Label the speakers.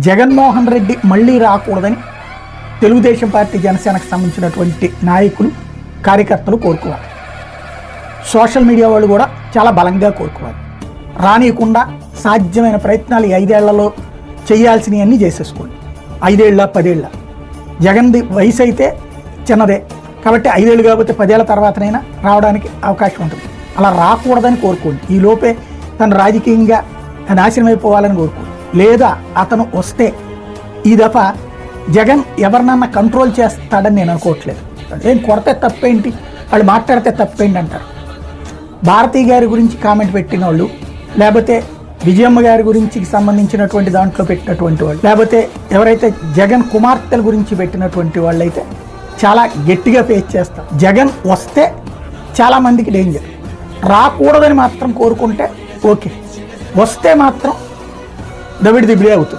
Speaker 1: జగన్మోహన్ రెడ్డి మళ్ళీ రాకూడదని తెలుగుదేశం పార్టీ జనసేనకు సంబంధించినటువంటి నాయకులు కార్యకర్తలు కోరుకోవాలి. సోషల్ మీడియా వాళ్ళు కూడా చాలా బలంగా కోరుకోవాలి. రానియకుండా సాధ్యమైన ప్రయత్నాలు 5 ఏళ్లలో చేయాల్సినవన్నీ చేసేసుకోండి. 5 ఏళ్ళ 10 ఏళ్ళ జగన్ది వయసు అయితే చిన్నదే కాబట్టి 5 ఏళ్ళు కాకపోతే 10 ఏళ్ల తర్వాతనైనా రావడానికి అవకాశం ఉంటుంది. అలా రాకూడదని కోరుకోండి. ఈ లోపే తను రాజకీయంగా నాశనం అయిపోవాలని కోరుకోండి. లేదా అతను వస్తే ఈ దఫా జగన్ ఎవరినన్నా కంట్రోల్ చేస్తాడని నేను అనుకోవట్లేదు. ఏం కొడితే తప్పేంటి, వాళ్ళు మాట్లాడితే తప్పేంటి అంటారు. భారతీ గారి గురించి కామెంట్ పెట్టిన వాళ్ళు, లేకపోతే విజయమ్మ గారి గురించి సంబంధించినటువంటి దాంట్లో పెట్టినటువంటి వాళ్ళు, లేకపోతే ఎవరైతే జగన్ కుమార్తెల గురించి పెట్టినటువంటి వాళ్ళు అయితే చాలా గట్టిగా ఫేస్ చేస్తారు. జగన్ వస్తే చాలామందికి డేంజర్. రాకూడదని మాత్రం కోరుకుంటే ఓకే, వస్తే మాత్రం దవిడి దిబిడే అవుతుంది.